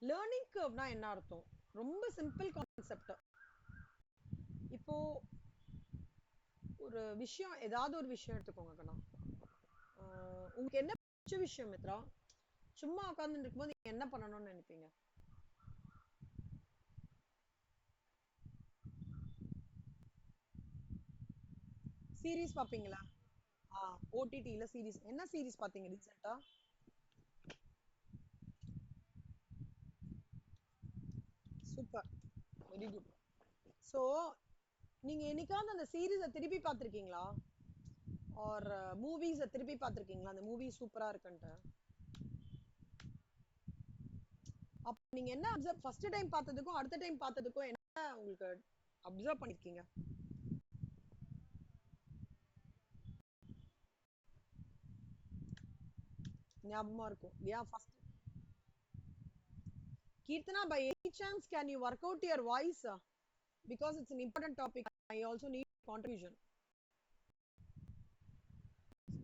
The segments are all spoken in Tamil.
லேர்னிங் கர்வ்னா என்ன அர்த்தம்? ரொம்ப சிம்பிள் கான்செப்ட். இப்போ ஒரு விஷயம், ஏதாவது ஒரு விஷயம் எடுத்துக்கோங்க கண்ணா. உங்களுக்கு என்ன பிடிச்ச விஷயம் மித்ரா? சும்மா உட்கார்ந்து இருக்கும்போது நீங்க என்ன பண்ணணும்னு நினைப்பீங்க? சீரிஸ் பாப்பீங்களா? ஓடிடில சீரிஸ். என்ன சீரிஸ் பாத்தீங்க ரீசெண்டா? சூப்பர். Very good. சோ நீங்க என்னைக்காவது அந்த சீரிஸ திருப்பி பார்த்திருக்கீங்களா? ஆர் மூவிஸ திருப்பி பார்த்திருக்கீங்களா? அந்த மூவி சூப்பரா இருக்குன்ட்டு. அப்ப நீங்க என்ன அப்சர்வ் ஃபர்ஸ்ட் டைம் பார்த்ததுக்கும் அடுத்த டைம் பார்த்ததுக்கும் என்ன உங்களுக்கு அப்சர்வ் பண்ணிருக்கீங்க? ஞாபகமா இருக்கும். First Kirtana, by any chance, can you work out your voice? Because it's an important topic. I also need contribution.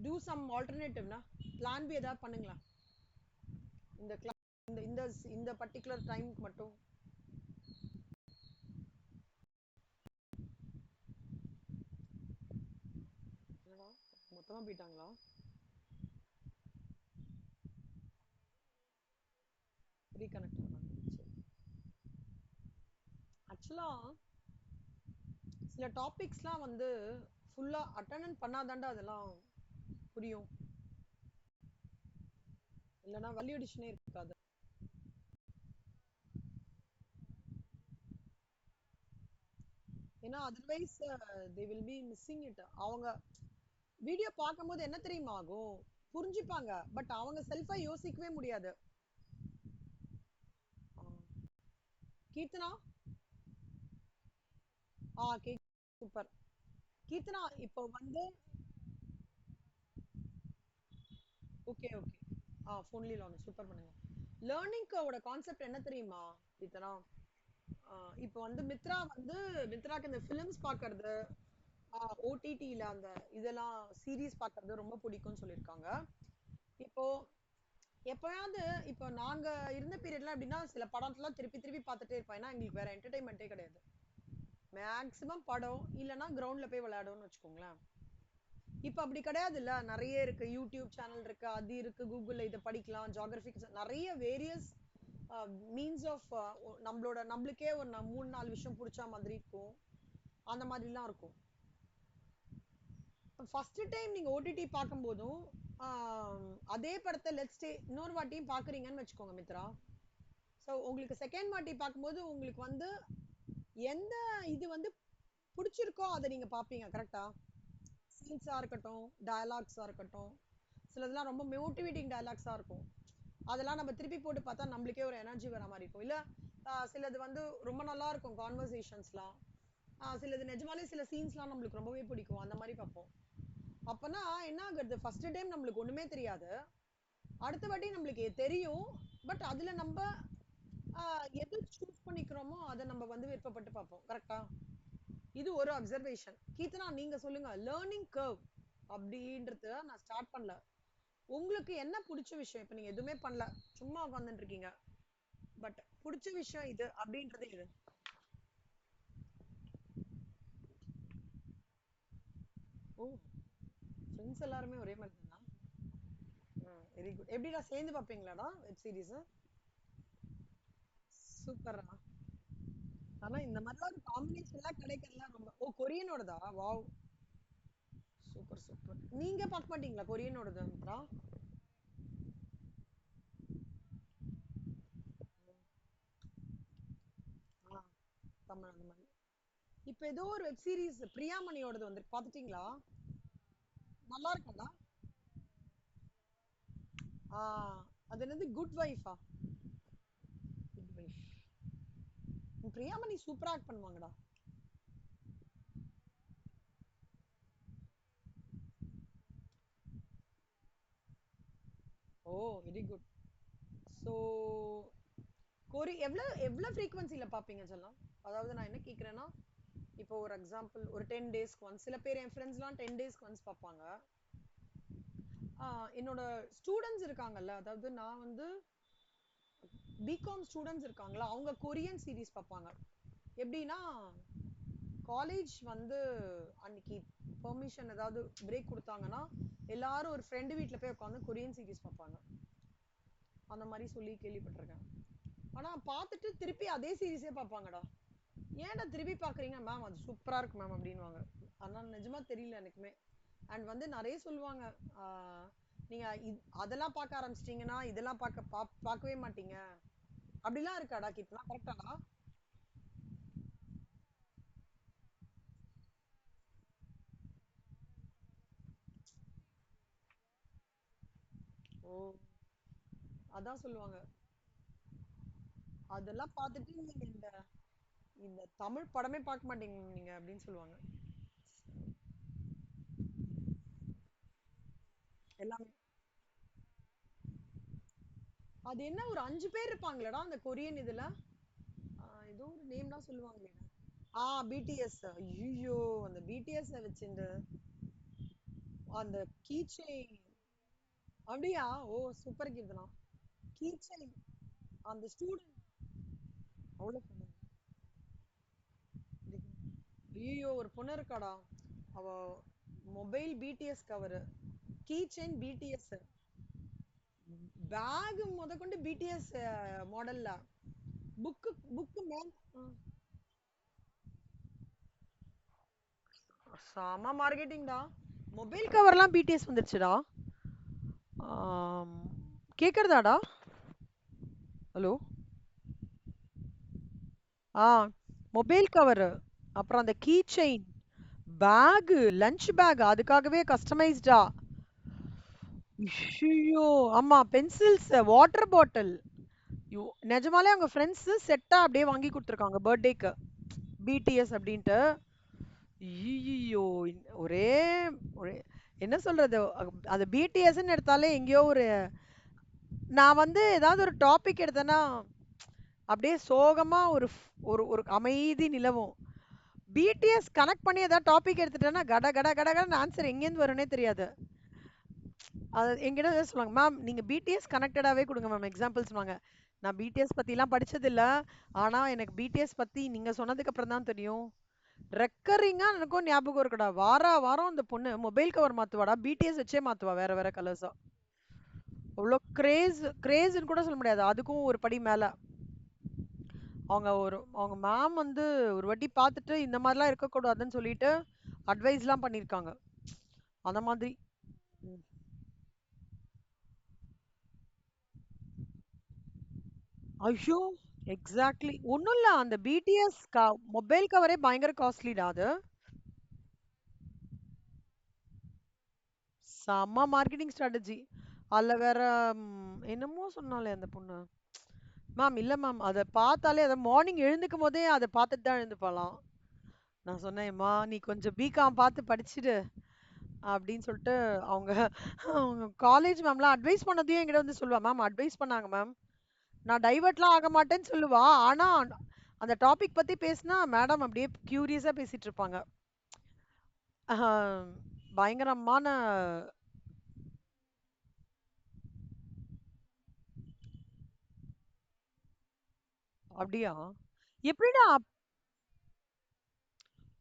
Do some alternative, na? Plan B ஏதாவது பண்ணுங்களா? இந்த இந்த இந்த இந்த பர்టిక్యులர் டைம் மட்டும். என்னடா மொத்தமா போயிட்டாங்களா? ரீகனெக்ட் ஆனாங்க. சரி. ஆக்சுவலா சில டாபிக்ஸ்லாம் வந்து ஃபுல்லா அட்டெண்ட் பண்ணாதாண்டா அதெல்லாம் புரியும். இல்லனா வேல்யூ அடிஷனே இருக்காது. ஏன்னா otherwise they will be missing it. அவங்க வீடியோ பார்க்கும்போது என்ன தெரியுமா ஆகும்? புரிஞ்சுப்பாங்க. பட் அவங்க செல்ஃபா யோசிக்கவே முடியாது. ஆ. கீர்த்தனா? Cake super. கீர்த்தனா இப்போ வந்து ஓகே, ஓகே. ஃபோன்லயே லாகின் சூப்பர் பண்ணுங்க. லேர்னிங்க்கோட கான்செப்ட் என்ன தெரியுமா கீர்த்தனா? இப்போ வந்து மித்ராக்கு இந்த ஃபிலிம்ஸ் பார்க்கறது, ஓடிடில அந்த இதெல்லாம் சீரிஸ் பார்க்கறது ரொம்ப பிடிக்கும்னு சொல்லியிருக்காங்க. இப்போ எப்பயாவது இப்போ நாங்க இருந்த பீரியட்லாம் எப்படின்னா சில படம்லாம் திருப்பி திருப்பி பார்த்துட்டே இருப்போம். ஏன்னா எங்களுக்கு வேற என்டர்டைன்மெண்ட்டே கிடையாது. மேக்ஸிமம் படம் இல்லைன்னா கிரவுண்ட்ல போய் விளையாடுவோம்னு வச்சுக்கோங்களேன். இப்ப அப்படி கிடையாதுல்ல. நிறைய இருக்கு. யூடியூப் சேனல் இருக்கு, அது இருக்கு, கூகுள்ல இதை படிக்கலாம், ஜியோகிராபிக் நிறைய வேரியஸ் மீன்ஸ் ஆஃப் நம்மளுக்கே ஒரு 3-4 விஷயம் பிடிச்ச மாதிரி இருக்கும். அந்த மாதிரிலாம் இருக்கும். ஃபர்ஸ்ட் டைம் நீங்க ஓடிடி பார்க்கும்போதும் அதே படத்தை லெட்ஸ் ஸ்டே இன்னொரு வாட்டியும் பாக்குறீங்கன்னு வச்சுக்கோங்க மித்ரா. ஸோ உங்களுக்கு செகண்ட் வாட்டி பார்க்கும்போது உங்களுக்கு வந்து எந்த இது வந்து பிடிச்சிருக்கோ அதை நீங்க பார்ப்பீங்க. கரெக்டா? சீன்ஸா இருக்கட்டும், டயலாக்ஸா இருக்கட்டும், சிலதெல்லாம் ரொம்ப மோட்டிவேட்டிங் டயலாக்ஸா இருக்கும். அதெல்லாம் நம்ம திருப்பி போட்டு பார்த்தா நம்மளுக்கே ஒரு எனர்ஜி வர மாதிரி இருக்கும். இல்ல சிலது வந்து ரொம்ப நல்லா இருக்கும் கான்வர்சேஷன்ஸ்லாம். சிலது நிஜமாலே சில சீன்ஸ்லாம் நம்மளுக்கு ரொம்பவே பிடிக்கும். அந்த மாதிரி பார்ப்போம். அப்பனா என்ன ஆகுறது? ஃபர்ஸ்ட் டைம் நம்மளுக்கு ஒண்ணுமே தெரியாது. அடுத்த வாட்டி நம்மளுக்கு தெரியும். பட் அதுல நம்ம எது சூஸ் பண்ணிக்கிறோமோ அதை நம்ம வந்து விருப்பப்பட்டு பார்ப்போம். கரெக்டா? இது ஒரு அப்சர்வேஷன். கீர்த்தனா நீங்க சொல்லுங்க. லேர்னிங் கர்வ் அப்படின்றத நான் ஸ்டார்ட் பண்ணல. உங்களுக்கு என்ன பிடிச்ச விஷயம்? இப்ப நீங்க எதுவுமே பண்ணல, சும்மா உட்கார்ந்துட்டு இருக்கீங்க. பட் பிடிச்ச விஷயம் இது அப்படின்றது எது? ஓ, ஃப்ரெண்ட்ஸ் எல்லாருமே ஒரே மாதிரி தானா? Very good. எப்படிடா சேர்ந்து பார்ப்பீங்களாடா வெப் சீரிஸ்? சூப்பர்ரா. ஆனா இந்த மாதிரிலாம் ஒரு காம்பினேஷன் எல்லாம் கிடைக்கிறதுலாம் ரொம்ப கொரியனோடதா? வாவ். Super super. நீங்க பார்க்க மாட்டீங்களா கொரியனோடது மித்ரா? ஆ, தமிழ் அந்த மாதிரி. இப்ப ஏதோ ஒரு வெப் சீரிஸ் பிரியாமணியோடது வந்து பாத்துட்டீங்களா? நல்லா இருக்கும்டா. ஆ, அது என்னது குட் வைஃபா? Good wife. பிரியாமணி சூப்பரா ஆக்ட் பண்ணுவாங்கடா. Oh, very good. சோ எவ்வளவு எவ்வளவு ஃப்ரீக்வன்சில பாப்பீங்க செல்லம்? அதாவது நான் என்ன கேக்குறேன்னா, இப்போ ஒரு எக்ஸாம்பிள் ஒரு 10 டேஸ்க்கு ஒன்ஸ், சில பேர் என் ஃப்ரெண்ட்ஸ்லாம் 10 டேஸ்க்கு ஒன்ஸ் பார்ப்பாங்க. என்னோட ஸ்டூடெண்ட்ஸ் இருக்காங்கல்ல, அதாவது நான் வந்து பிகாம் ஸ்டூடெண்ட்ஸ் இருக்காங்களா, அவங்க கொரியன் சீரிஸ் பார்ப்பாங்க. எப்படின்னா காலேஜ் வந்து அன்னைக்கு பெர்மிஷன் ஏதாவது பிரேக் கொடுத்தாங்கன்னா எல்லாரும் ஒரு ஃப்ரெண்டு வீட்டில் போய் உட்காந்து கொரியன் சீரிஸ் பார்ப்பாங்க. அந்த மாதிரி சொல்லி கேள்விப்பட்டிருக்கேன். ஆனா பார்த்துட்டு திருப்பி அதே சீரிஸே பார்ப்பாங்கடா. ஏன்டா திருப்பி பார்க்குறீங்க மேம், அது சூப்பரா இருக்கு மேம் அப்படின்வாங்க. ஆனால் நிஜமா தெரியல எனக்குமே. அண்ட் வந்து நிறைய சொல்லுவாங்க, நீங்க அதெல்லாம் பார்க்க ஆரம்பிச்சிட்டீங்கன்னா இதெல்லாம் பார்க்கவே மாட்டீங்க அப்படிலாம் இருக்காடா. கீர்த்தனா கரெக்டாடா? ஓ, அதான் சொல்லுவாங்க. அதெல்லாம் பார்த்துட்டு நீங்க இந்த இந்த தமிழ் படமே பார்க்க மாட்டீங்க நீங்க அப்படின்னு சொல்லுவாங்க. எல்லாமே அது என்ன ஒரு 5 பேர் இருப்பாங்களடா அந்த கொரியன் இதுல. ஏதோ ஒரு நேம்லாம் சொல்லுவாங்களே. பிடிஎஸ். ஐயோ, அந்த பிடிஎஸ் வச்சு இந்த அந்த கீச்சை. அப்படியா? ஓ, சூப்பர் கீர்த்தனா. கீச்சை அந்த ஸ்டூடெண்ட் அவ்வளவு ஐயோ, ஒரு பொண்ணு இருக்காடா. அவ mobile BTS cover, key chain BTS, bag முத கொண்டு பிடிஎஸ் மாடல்ல, புக்கு மேல். செம மார்க்கெட்டிங்டா. மொபைல் கவர்லாம் பிடிஎஸ் வந்துருச்சுடா. ஆம், கேக்குறதாடா? ஹலோ. ஆ மொபைல் கவர், அப்புறம் அந்த key chain, bag, lunch bag அதுக்காகவே கஸ்டமைஸ்டா. ஐயோ, ஆமா, பென்சில்ஸ், வாட்டர் பாட்டில். யோ, நிஜமாலே அவங்க ஃப்ரெண்ட்ஸ் செட்டா அப்படியே வாங்கி கொடுத்துருக்காங்க பர்த்டேக்கு, பிடிஎஸ் அப்படின்ட்டு. ஐயோ, ஒரே ஒரே என்ன சொல்றது, அது பிடிஎஸ்ன்னு எடுத்தாலே எங்கேயோ ஒரு, நான் வந்து ஏதாவது ஒரு டாபிக் எடுத்தேன்னா அப்படியே சோகமா ஒரு ஒரு ஒரு அமைதி நிலவும். பிடிஎஸ் கனெக்ட் பண்ணி ஏதாவது டாபிக் எடுத்துட்டேன்னா கட கட கட கடன்னு ஆன்சர் எங்கேருந்து வரும்னே தெரியாது. அது என்கிட்ட ஏதாவது சொல்லுவாங்க, மேம் நீங்க பிடிஎஸ் கனெக்டடாவே கொடுங்க மேம் எக்ஸாம்பிள் சொல்லுவாங்க. நான் பிடிஎஸ் பத்திலாம் படிச்சது இல்ல, ஆனா எனக்கு பிடிஎஸ் பத்தி நீங்க சொன்னதுக்கு அப்புறம் தான் தெரியும். ரெக்கரிங்கா எனக்கும் ஞாபகம் இருக்குடா. வாரா வாரம் அந்த பொண்ணு மொபைல் கவர் மாத்துவாடா, பிடிஎஸ் வச்சே மாத்துவா வேற வேற கலர்ஸா. அவ்வளோ கிரேஸ், கிரேஸ்ன்னு கூட சொல்ல முடியாது, அதுக்கும் ஒரு படி மேல. அவங்க மேம் வந்து ஒரு வாட்டி பார்த்துட்டு இந்த மாதிரிலாம் இருக்கக்கூடாதுன்னு சொல்லிட்டு அட்வைஸ்லாம் பண்ணியிருக்காங்க. அந்த மாதிரி. ம். ஐயோ, எக்ஸாக்ட்லி. ஒன்றும் இல்லை, அந்த பிடிஎஸ் மொபைல் கவரே பயங்கர காஸ்ட்லிடா அது. செம்ம மார்க்கெட்டிங் ஸ்ட்ராட்டஜி. அதில் வேற என்னமோ சொன்னாலே அந்த பொண்ணு, மேம் இல்லை மேம் அதை பார்த்தாலே அதை மார்னிங் எழுந்துக்கும் போதே அதை பார்த்துட்டு தான் எழுந்துப்பாலாம். நான் சொன்னேன்ம்மா நீ கொஞ்சம் பிகாம் பார்த்து படிச்சுடு அப்படின்னு சொல்லிட்டு, அவங்க அவங்க காலேஜ் மேம்லாம் அட்வைஸ் பண்ணதையும் என்கிட்ட வந்து சொல்லுவா, மேம் அட்வைஸ் பண்ணாங்க மேம், நான் டைவர்ட்லாம் ஆக மாட்டேன்னு சொல்லுவா. ஆனா அந்த டாபிக் பத்தி பேசினா மேடம் அப்படியே கியூரியஸா பேசிட்டு இருப்பாங்க. ஆஹ், பயங்கரமான. அப்படியா? எப்படிடா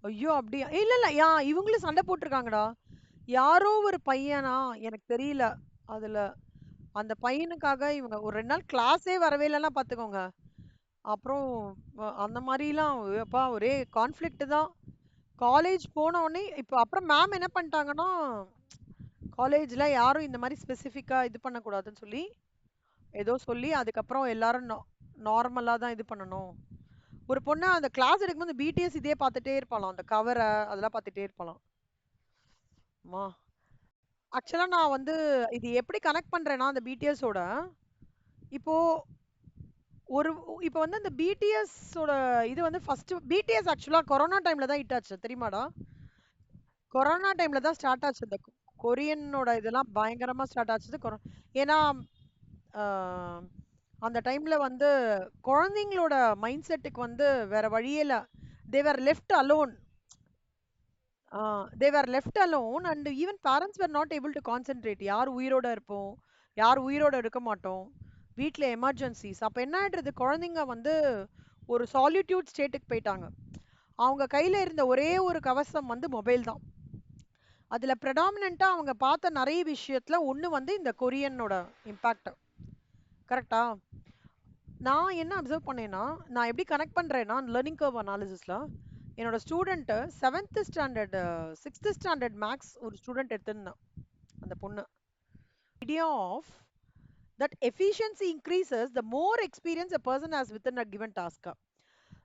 ஐயோ, அப்படியா? இல்ல இல்ல, இவங்களும் சண்டை போட்டிருக்காங்கடா. யாரோ ஒரு பையனா, எனக்கு தெரியல. அதுல அந்த பையனுக்காக இவங்க ஒரு 2 நாள் கிளாஸே வரவே இல்லைன்னா பாத்துக்கோங்க. அப்புறம் அந்த மாதிரிலாம் அப்பா ஒரே கான்ஃப்ளிக்ட் தான். காலேஜ் போன உடனே இப்போ அப்புறம் மேம் என்ன பண்ணிட்டாங்கன்னா, காலேஜ்ல யாரும் இந்த மாதிரி ஸ்பெசிஃபிக்கா இது பண்ணக்கூடாதுன்னு சொல்லி ஏதோ சொல்லி அதுக்கப்புறம் எல்லாரும் நார்மலா தான் இது பண்ணணும். ஒரு பொண்ணு அந்த கிளாஸ் எடுக்கும்போது பிடிஎஸ் இதே பார்த்துட்டே இருப்பாளாம், அந்த கவரை அதெல்லாம் பார்த்துட்டே இருப்பாளாம். அம்மா, ஆக்சுவலா நான் வந்து இது எப்படி கனெக்ட் பண்றேன்னா அந்த பிடிஎஸோட, இப்போ ஒரு இப்போ வந்து அந்த பிடிஎஸோட இது வந்து ஃபர்ஸ்ட் பிடிஎஸ் ஆக்சுவலா கொரோனா டைம்ல தான் ஹிட் ஆச்சு தெரியுமாடா? கொரோனா டைம்ல தான் ஸ்டார்ட் ஆச்சு இந்த கொரியனோட இதெல்லாம் பயங்கரமா ஸ்டார்ட் ஆச்சு ஏன்னா ஆஹ், அந்த டைம்ல வந்து குழந்தைங்களோட மைண்ட் செட்டுக்கு வந்து வேற வழியே இல்ல. They were left alone. They were left alone and even parents were not able to concentrate. யார் உயிரோட இருப்போம், யார் உயிரோட இருக்க மாட்டோம், வீட்ல எமர்ஜென்சிஸ். அப்ப என்ன ஆயிடுறது, குழந்தைங்க வந்து ஒரு சாலிட்யூட் ஸ்டேட்டுக்கு போயிட்டாங்க. அவங்க கையில இருந்த ஒரே ஒரு கவசம் வந்து மொபைல் தான். அதுல ப்ரெடாமினென்ட்டா அவங்க பார்த்த நிறைய விஷயத்துல ஒண்ணு வந்து இந்த கொரியனோட இம்பாக்ட். கரெக்டா? நான் என்ன அப்சர்வ் பண்ணேன்னா, நான் எப்படி கனெக்ட் பண்றேன்னா லேர்னிங் கர்வ் அனாலிசிஸ்ல என்னோட student 7th standard 6th standard max ஒரு ஸ்டூடெண்ட் எடுத்திருந்தான். அந்த பொண்ணு idea of that efficiency increases the more experience a person has within a given task.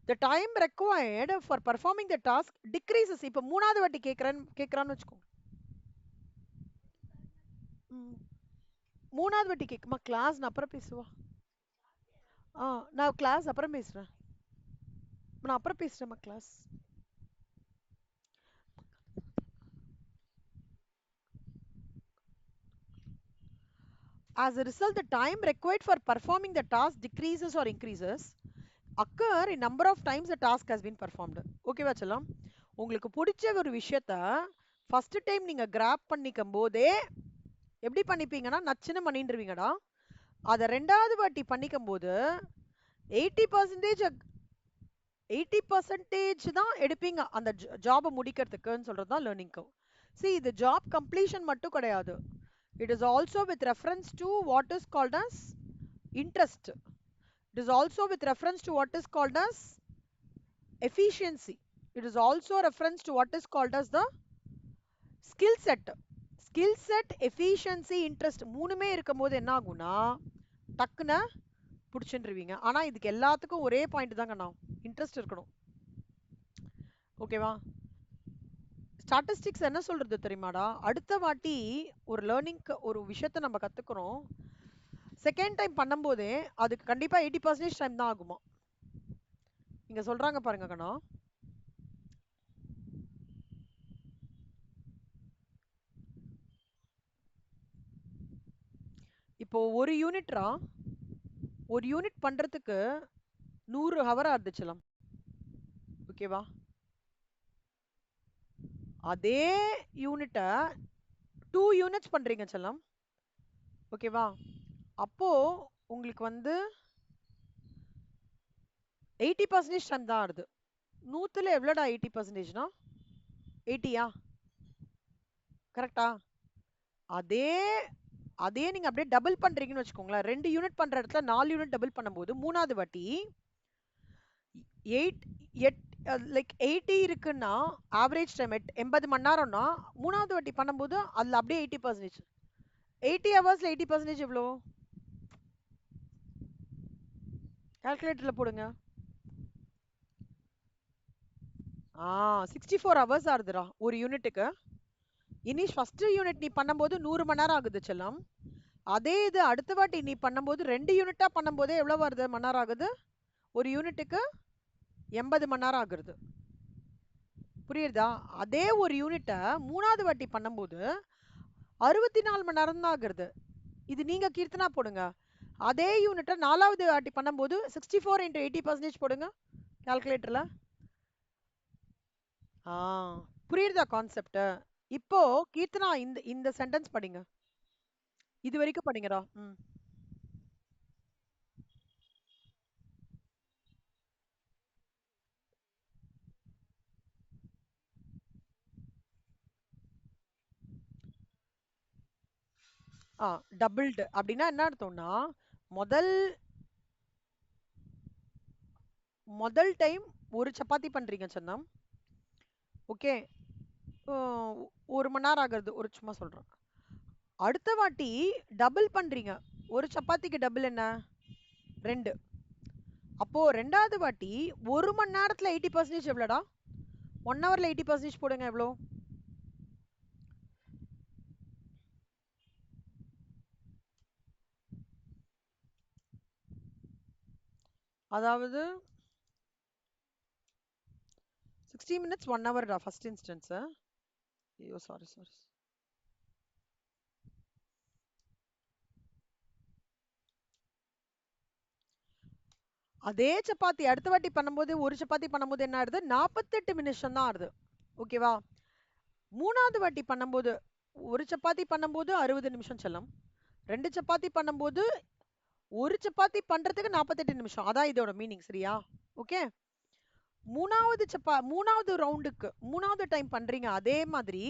The time required for performing the task decreases. இப்போ மூணாவது வாட்டி கேக்குறான்னு வச்சுக்கோ. மூணாவது வாட்டி கேக்குமா கிளாஸ், நான் அப்புறம் பேசுவா. நான் கிளாஸ் அப்புறம் பேசுறேன். நான் அப்புறம் பேசுறேன்மா class. As a result, the time required for performing the task decreases or increases occur in number of times the task has been performed. ஓகேவா செல்லம்? உங்களுக்கு பிடிச்ச ஒரு விஷயத்த ஃபர்ஸ்ட் டைம் நீங்க கிராப் பண்ணிக்கும் போதே எப்படி பண்ணிப்பீங்கன்னா நச்சுன்னு பண்ணிட்டுருவீங்கடா. அதை ரெண்டாவது வாட்டி பண்ணிக்கும் போது 80% தான் எடுப்பீங்க அந்த ஜாபை முடிக்கிறதுக்குன்னு சொல்றது தான் லேர்னிங் கர்வ். See, இது ஜாப் கம்ப்ளீஷன் மட்டும் கிடையாது. It is also with reference to what is called as interest. It is also with reference to what is called as efficiency. It is also reference to what is called as the skill set. Skill set, efficiency, interest மூணுமே இருக்கும் போது என்ன ஆகும்னா டக்குன்னு பிடிச்சுருவீங்க. ஆனா இதுக்கு எல்லாத்துக்கும் ஒரே பாயிண்ட் தாங்க, நான் இன்ட்ரெஸ்ட் இருக்கணும். ஓகேவா? ஸ்டாட்டிஸ்டிக்ஸ் என்ன சொல்றது தெரியுமாடா, அடுத்த வாட்டி ஒரு லேர்னிங் ஒரு விஷயத்த நம்ம கத்துக்கிறோம், செகண்ட் டைம் பண்ணும்போதே அதுக்கு கண்டிப்பா 80% டைம் தான் ஆகுமா. இங்க சொல்றாங்க பாருங்க கண்ணா. இப்போ ஒரு யூனிட் பண்றதுக்கு 100 ஹவர் ஆகுதுச்சலாம். ஓகேவா? அதே யூனிட்டை 2 யூனிட்ஸ் பண்றீங்க செல்லம். ஓகேவா? அப்போ உங்களுக்கு வந்து 80% டைம் தான் ஆகுது. 100ல எவ்வளோடா 80%னா 80யா? கரெக்டா? அதே அதே நீங்க அப்படியே டபுள் பண்றீங்கன்னு வச்சுக்கோங்களேன். 2 யூனிட் பண்ற இடத்துல 4 யூனிட் டபுள் பண்ணும்போது மூணாவது வாட்டி 80 இருக்குன்னா ஆவரேஜ் டைம் 80 மணி நேரம்னா மூணாவது வாட்டி பண்ணும்போது அதுல அப்படியே 80%. 80 ஹவர்ஸ்ல 80% எவ்வளோ? கால்குலேட்டர்ல போடுங்க. 64 ஹவர்ஸ் ஆகுதுடா ஒரு யூனிட்டுக்கு. இனி ஃபர்ஸ்ட் யூனிட் நீ பண்ணும்போது 100 மணி நேரம் ஆகுது செல்லம். அதே இது அடுத்த வாட்டி நீ பண்ணும்போது 2 யூனிட்டா பண்ணும்போதே எவ்வளவு வருது மணி நேரம் ஆகுது? ஒரு யூனிட்டுக்கு 80 மணி நேரம் ஆகுது. புரியுதா? அதே ஒரு யூனிட்டை மூணாவது வாட்டி பண்ணும்போது 64 மணி நேரம் தான் ஆகுது. இது நீங்க கீர்த்தனா போடுங்க. அதே யூனிட்டை நாலாவது வாட்டி பண்ணும்போது 64 into 80% போடுங்க கால்குலேட்டர்ல. புரியுதா கான்செப்ட்? இப்போ கீர்த்தனா இந்த இந்த சென்டென்ஸ் படிங்க. இது வரைக்கும் படிங்கடா. டபுள்டு அப்படின்னா என்ன அர்த்தம்னா முதல் டைம் ஒரு சப்பாத்தி பண்றீங்க சொன்னோம். ஓகே, 1 மணி நேரம் ஆகுது ஒரு சும்மா சொல்றேன். அடுத்த வாட்டி டபுள் பண்றீங்க. ஒரு சப்பாத்திக்கு டபுள் என்ன? 2. அப்போ ரெண்டாவது வாட்டி 1 மணி நேரத்துல 80% எவ்வளோடா? 1 ஹவர்ல 80% போடுங்க எவ்வளோ? அதாவது 60 minutes 1 hour ஃபர்ஸ்ட் இன்ஸ்டன்ஸ். ஐயோ சாரி. அதே சப்பாத்தி அடுத்த வாட்டி பண்ணும்போது ஒரு சப்பாத்தி பண்ணும்போது என்ன ஆகுது? 48 நிமிஷம் தான் ஆகுது. ஓகேவா? மூணாவது வாட்டி பண்ணும்போது ஒரு சப்பாத்தி பண்ணும்போது 60 நிமிஷம் செல்லம். 2 சப்பாத்தி பண்ணும்போது ஒரு சப்பாத்தி பண்றதுக்கு 48 நிமிஷம். அதான் இதோட மீனிங். சரியா? ஓகே. மூணாவது ரவுண்டுக்கு மூணாவது டைம் பண்றீங்க அதே மாதிரி.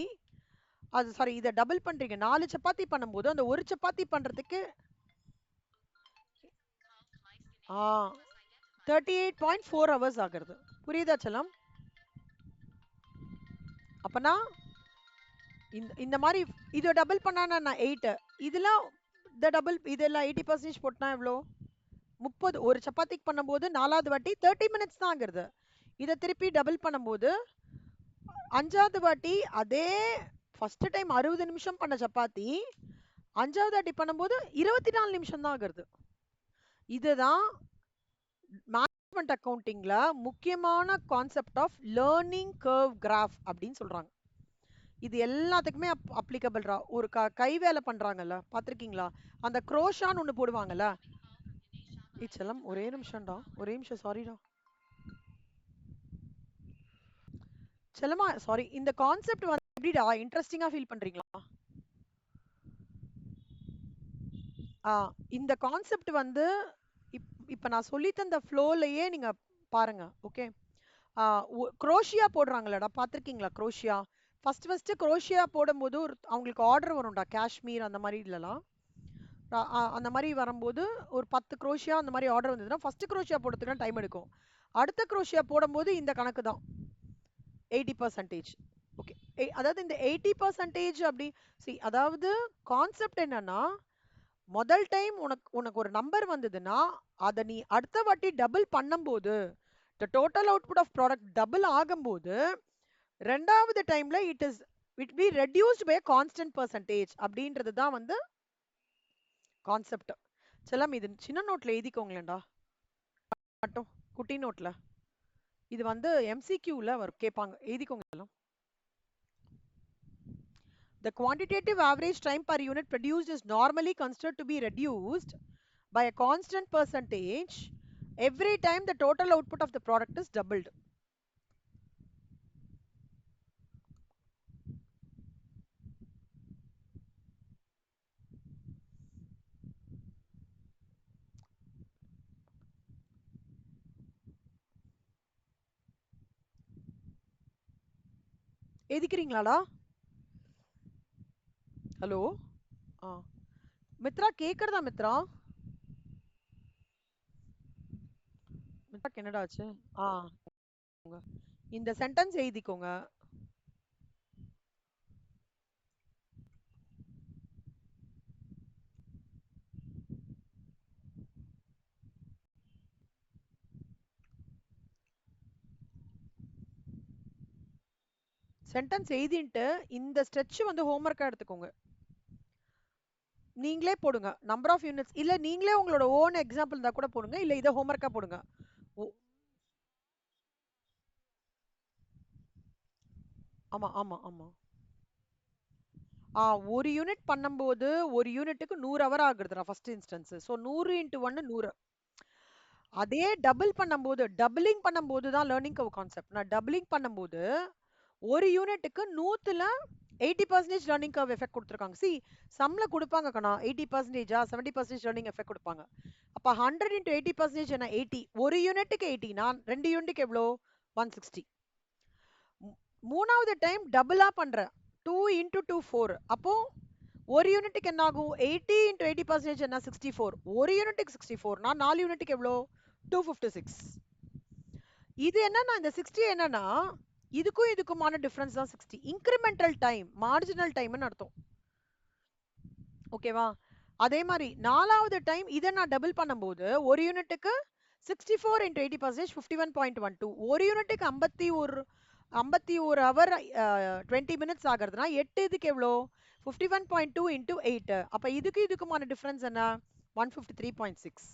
அது சாரி, இதை டபுள் பண்றீங்க. 4 சப்பாத்தி பண்ணும்போது அந்த ஒரு சப்பாத்தி பண்றதுக்கு 38.4 hours ஆகுறது. புரியுதா செல்லம்? அப்பனா இந்த மாதிரி இதை டபுள் பண்ணா நான் 8, இதெல்லாம் இந்த டபுள் இதெல்லாம் 80% போட்டா எவ்வளோ? 30. ஒரு சப்பாத்திக்கு பண்ணும்போது 4வது வாட்டி 30 minutes தான் ஆகுறது. இதை திருப்பி டபுள் பண்ணும்போது 5வது வாட்டி அதே ஃபர்ஸ்ட் டைம் 60 நிமிஷம் பண்ண சப்பாத்தி 5வது வாட்டி பண்ணும்போது 24 நிமிஷம் தான் ஆகுறது. இதுதான் மேனேஜ்மெண்ட் அக்கவுண்டிங்ல முக்கியமான concept of learning curve graph அப்படின்னு சொல்றாங்க. இது எல்லாத்துக்குமே அப்ளிகபிள்ரா. ஒரு கை வேலை பண்றாங்கல்ல, பாத்திருக்கீங்களா? அந்த குரோஷான்னு ஒண்ணு போடுவாங்கல்ல. செல்லம் ஒரே நிமிஷம்டா, ஒரே நிமிஷம், சாரிடா செல்லமா, சாரி. இந்த கான்செப்ட் வந்து எப்படிடா இன்ட்ரெஸ்டிங்கா ஃபீல் பண்றீங்களா? இந்த கான்செப்ட் வந்து இப்ப நான் சொல்லி தந்த ஃப்ளோலயே நீங்க பாருங்க. ஓகே. குரோஷியா போடுறாங்களடா, பாத்திருக்கீங்களா? குரோஷியா ஃபர்ஸ்ட் குரோஷியா போடும்போது அவங்களுக்கு ஆர்டர் வரும்டா, காஷ்மீர் அந்த மாதிரி இல்லலாம். அந்த மாதிரி வரும்போது ஒரு 10 குரோஷியா அந்த மாதிரி ஆர்டர் வந்ததுன்னா ஃபர்ஸ்ட் குரோஷியா போடுறதுக்கு டைம் எடுக்கும். அடுத்த குரோஷியா போடும்போது இந்த கணக்கு தான் 80%. ஓகே. அதாவது இந்த 80% அப்படி அதாவது கான்செப்ட் என்னன்னா, முதல் டைம் உனக்கு ஒரு நம்பர் வந்ததுன்னா அதை நீ அடுத்த வாட்டி டபுள் பண்ணும்போது the total output of product double ஆகும்போது ரெண்டாவது டைம்ல it be reduced by a constant percentage அப்படின்றது தான் வந்து கான்செப்ட். செல்லம் இது சின்ன நோட்ல எழுதிக்கோங்களேன்டா, மட்டும் குட்டி நோட்ல. இது வந்து எம்சிக்யூல வரும், கேட்பாங்க, எழுதிக்கோங்க செல்லம். The quantitative average time per unit produced is normally considered to be reduced by a constant percentage every time the total output of the product is doubled. எழுதிக்கிறீங்களாடா? ஹலோ. மித்ரா கேக்குறதா? மித்ரா மித்ரா என்னடா ஆச்சு? இந்த சென்டென்ஸ் எழுதிக்கோங்க. சென்டென்ஸ் எழுதிட்டு இந்த ஸ்ட்ரெச் வந்து ஹோம்வொர்க்கா எடுத்துக்கோங்க. நீங்களே போடுங்க நம்பர் ஆஃப் யூனிட்ஸ், இல்ல நீங்களே உங்களோட ஓன் எக்ஸாம்பிள் தான் கூட போடுங்க, இல்ல இதை ஹோம்வொர்க்கா போடுங்க. ஆமா ஆமா ஆமா. ஒரு யூனிட் பண்ணும்போது ஒரு யூனிட்டுக்கு 100 ஹவர் ஆகுதுடா ஃபர்ஸ்ட் இன்ஸ்டன்ஸ். ஸோ 100 × 1 100. அதே டபுள் பண்ணும்போது, டபுளிங் பண்ணும்போது தான் லேர்னிங் கர்வ் கான்செப்ட். நான் டபுளிங் பண்ணும்போது ஒரு யூனிட்டுக்கு 100ல 80% லேர்னிங் கர்வ் எஃபெக்ட் கொடுத்துருக்காங்க. சம்ல கொடுப்பாங்க கண்ணா, 80%, 70% லேர்னிங் எஃபெக்ட் கொடுப்பாங்க. அப்ப 100 × 80% என்ன? 80. ஒரு யூனிட்டுக்கு 80, நான் 2 யூனிட்டுக்கு எவ்வளோ? 160. மூணாவது டைம் டபுளா பண்றேன், 2 × 2 4. அப்போ ஒரு யூனிட்டுக்கு என்ன ஆகும்? 80 × 80% என்ன? 64. ஒரு யூனிட்டுக்கு 64, நான் 4 யூனிட்டுக்கு எவ்வளோ? 256. இது என்னன்னா, இந்த 60 என்னன்னா இதுக்கும் இதுக்குமான டிஃபரன்ஸ் தான் 60. இன்கிரிமெண்டல் டைம், மார்ஜினல் டைம்னு அர்த்தம். ஓகேவா? அதே மாதிரி நாலாவது டைம் இதை நான் டபுள் பண்ணும்போது ஒரு யூனிட்டுக்கு 64 × 80% 51.12. ஒரு யூனிட்டுக்கு 51 ஹவர் 20 மினிட்ஸ் ஆகிறதுனா 8 இதுக்கு எவ்வளோ? 51.2 × 8. அப்ப இதுக்கு இதுக்குமான டிஃபரன்ஸ் என்ன? 153.6.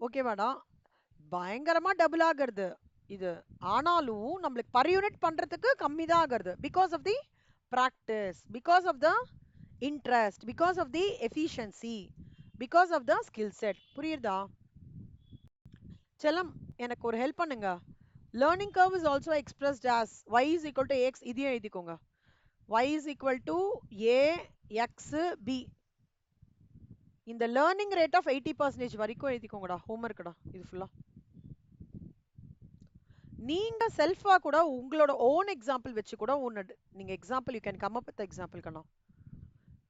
ஓகேவாடா? பயங்கரமா டபுள் ஆகிறது இது. ஆனாலும் நம்மளுக்கு பர் யூனிட் பண்றதுக்கு கம்மி தான் ஆகிறது. Because of the practice, because of the interest, because of the efficiency, because of the skill set. புரியுதா செல்லம்? எனக்கு ஒரு ஹெல்ப் பண்ணுங்க. Learning curve is also expressed as y is equal to x. இதையும் எழுதிக்கோங்க. y is equal to a x b. இந்த லேர்னிங் ரேட் ஆஃப் 80% வரைக்கும் எழுதிக்கோங்கடா ஹோம்ஒர்க்குடா இது ஃபுல்லா. நீங்க செல்ஃபா கூட உங்களோட ஓன் எக்ஸாம்பிள் வச்சு கூட ஒன்னு நீங்க example you can come up with example கண்ணா.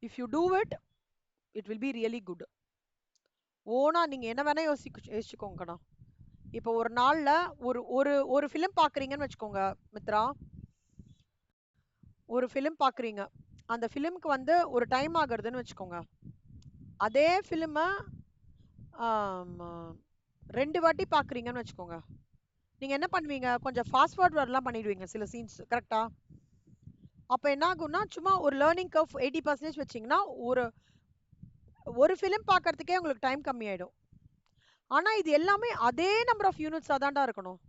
If you do it it will be really good. ஓனா நீங்க என்ன வேணா யோசிச்சுக்கோங்க கண்ணா. இப்போ ஒரு நாள்ல ஒரு ஒரு ஒரு ஃபிலிம் பாக்குறீங்கன்னு வச்சுக்கோங்க மித்ரா. ஒரு ஃபிலிம் பாக்குறீங்க, அந்த ஃபிலிம்க்கு வந்து ஒரு டைம் ஆகுறதுன்னு வச்சுக்கோங்க. அதே ஃபிலிம 2 வாட்டி பாக்குறீங்கன்னு வச்சுக்கோங்க. நீங்க என்ன பண்ணுவீங்க, கொஞ்சம் ஃபாஸ்ட் ஃபார்வர்ட்லாம் பண்ணிடுவீங்க சில சீன்ஸ், கரெக்டா? அப்ப என்ன ஆகும்னா சும்மா ஒரு லேர்னிங் கர்வ் 80% வச்சீங்கன்னா ஒரு ஒரு ஃபிலிம் பார்க்கறதுக்கே உங்களுக்கு டைம் கம்மியாயிடும். ஆனா இது எல்லாமே அதே நம்பர் ஆஃப் யூனிட்ஸா தான்டா இருக்கணும்.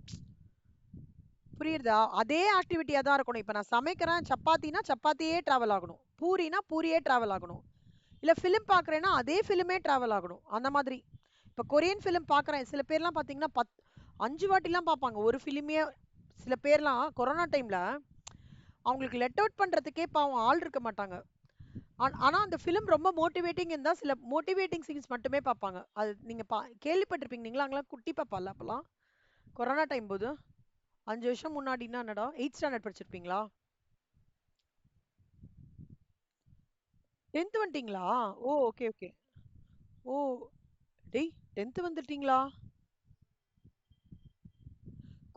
புரியுதா? அதே ஆக்டிவிட்டியா தான் இருக்கணும். இப்ப நான் சமைக்கிறேன், சப்பாத்தினா சப்பாத்தியே டிராவல் ஆகணும், பூரினா பூரியே டிராவல் ஆகணும், இல்ல ஃபிலிம் பாக்குறேன்னா அதே ஃபிலிமே டிராவல் ஆகணும். அந்த மாதிரி இப்ப கொரியன் ஃபிலிம் பாக்குறேன், சில பேர்லாம் பாத்தீங்கன்னா 5 வாட்டிலாம் பார்ப்பாங்க ஒரு ஃபிலிமே. சில பேர்லாம் கொரோனா டைம்ல அவங்களுக்கு லெட் அவுட் பண்றதுக்கே பாவம் ஆள் இருக்க மாட்டாங்க. ஆனா அந்த ஃபிலிம் ரொம்ப மோட்டிவேட்டிங் இருந்தா சில மோட்டிவேட்டிங் சீன்ஸ் மட்டுமே பார்ப்பாங்க. அது நீங்க கேள்விப்பட்டிருப்பீங்க. நீங்களா அங்கெல்லாம் குட்டி பாப்பால அப்பெல்லாம் கொரோனா டைம் போது 5 வருஷம் முன்னாடின்னா என்னடா 8th ஸ்டாண்டர்ட் படிச்சிருப்பீங்களா? 10th வந்துட்டீங்களா? ஓ ஓகே ஓகே. ஓ டேய் 10th வந்துட்டீங்களா?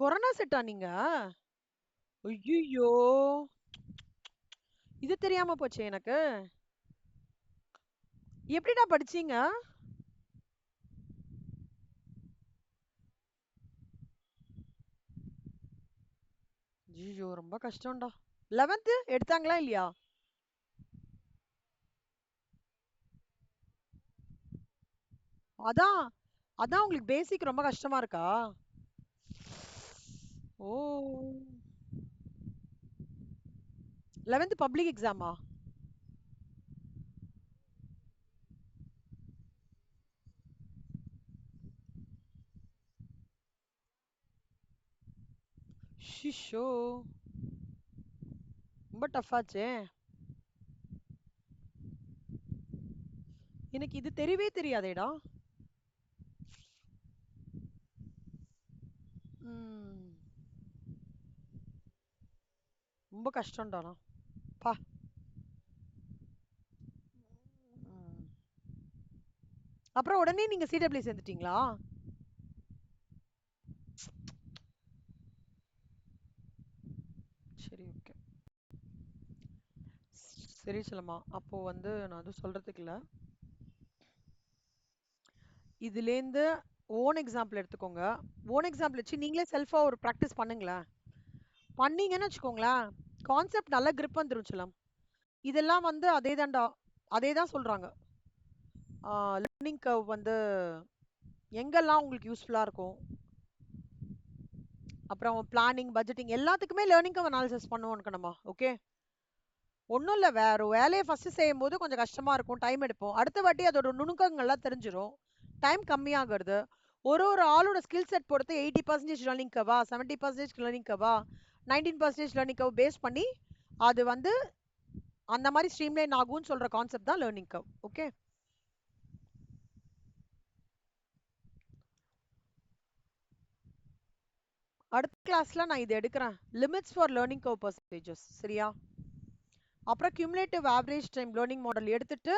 கொரோனா செட்டா நீங்க? ஐயோ, இது தெரியாம போச்சே எனக்கு. எப்படிடா படிச்சீங்க? ஐயோ ரொம்ப கஷ்டம்டா. 11th எடுத்தாங்களா இல்லையா? அதான் அதான் உங்களுக்கு பேசிக் ரொம்ப கஷ்டமா இருக்கா? ஓ 11th பப்ளிக் எக்ஸாமா? ஷிஷோ ரொம்ப டஃப் ஆச்சே. எனக்கு இது தெரியவே தெரியாதேடா. ம், ரொம்ப கஷ்டம்டானா பா. ம். அப்புறம் உடனே நீங்க சிடபிள்யூ சேர்ந்துட்டீங்களா? சரி ஓகே. சரி சொல்லமா, அப்போ வந்து நான் அது சொல்றதுக்கு இல்ல. இதுலேருந்து ஓன் எக்ஸாம்பிள் எடுத்துக்கோங்க. ஓன் எக்ஸாம்பிள் வச்சு நீங்களே செல்ஃபா ஒரு ப்ராக்டிஸ் பண்ணுங்களேன். பண்ணீங்கன்னு வச்சுக்கோங்களேன், கான்செப்ட் நல்லா grip வந்துரும் செல்லம். இதெல்லாம் வந்து அதே தான்டா, அதே தான் சொல்றாங்க. லேர்னிங் கர்வ் வந்து எங்கெல்லாம் உங்களுக்கு யூஸ்ஃபுல்லா இருக்கும், அப்புறம் பிளானிங் பட்ஜெட்டிங் எல்லாத்துக்குமே லேர்னிங் கர்வ் அனாலிசிஸ் பண்ணுவோம் கண்ணம்மா. ஓகே, ஒன்றும் இல்லை, வேற வேலையை ஃபர்ஸ்ட் செய்யும் போது கொஞ்சம் கஷ்டமா இருக்கும், டைம் எடுப்போம். அடுத்த வாட்டி அதோட நுணுக்கங்கள்லாம் தெரிஞ்சிரும், டைம் கம்மியாகிறது. ஒரு ஒரு ஆளோட ஸ்கில் செட் பொறுத்து 80% லேர்னிங் கர்வா, 70% லேர்னிங் கர்வா, 19% லேர்னிங் கர்வ் பேஸ் பண்ணி அது வந்து அந்த மாதிரி ஸ்ட்ரீம்லைன் ஆகும்னு சொல்ற கான்செப்ட் தான் லேர்னிங் கர்வ். ஓகே, அடுத்த கிளாஸ்ல நான் இது எடுக்கிறேன், limits for learning curve percentages. சரியா? அப்புறம் cumulative average time learning model எடுத்துட்டு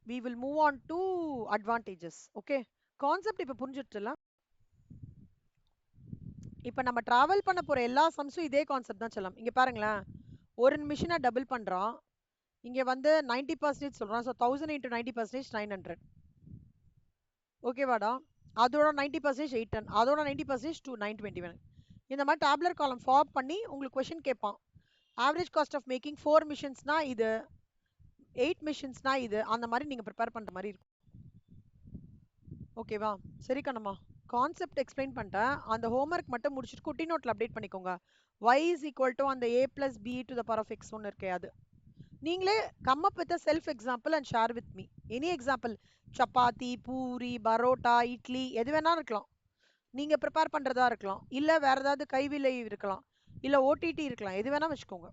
we will move on to advantages. Okay, concept இப்ப புரிஞ்சிடுச்சுல? இப்ப நம்ம டிராவல் பண்ண போற எல்லா சம்ஸும் இதே கான்செப்ட் தான் செல்லம். இங்க பாருங்களேன், ஒரு மிஷினை டபுள் பண்றான், இங்க வந்து 90% சொல்றான். So 1000 into 90% 900. ஓகேவாடா? அதோட 90% 810, அதோட 90% 921. இந்த மாதிரி டேப்லர் காலம் ஃபார்ம் பண்ணி உங்களுக்கு கொஸ்டின் கேட்பான். ஆவரேஜ் காஸ்ட் ஆஃப் மேக்கிங் 4 மிஷின்ஸ்னா இது, 8 மிஷின்ஸ்னா இது, அந்த மாதிரி நீங்க ப்ரிப்பேர் பண்ற மாதிரி இருக்கும். ஓகேவா? சரி கண்ணம்மா, கான்செப்ட் எக்ஸ்பிளைன் பண்ணிட்டேன். அந்த ஹோம்ஒர்க் மட்டும் முடிச்சுட்டு குட்டி நோட்ல அப்டேட் பண்ணிக்கோங்க. y is equal to அந்த a plus b to the power of x ஒன்று இருக்கே அது. நீங்களே come up with self example and share with me. Any example, chapati, puri, parotta, idli, எது வேணா இருக்கலாம். நீங்க ப்ரிப்பேர் பண்றதா இருக்கலாம், இல்ல வேற ஏதாவது கைவிலை இருக்கலாம், இல்ல ஓடிடி இருக்கலாம், எது வேணா வச்சுக்கோங்க.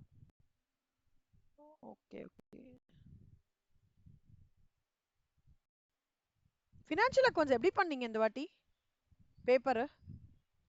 Okay okay. ஃபினான்ஷியல் அக்கவுண்ட்ஸ் எப்படி பண்ணீங்க இந்த வாட்டி பேப்பர்?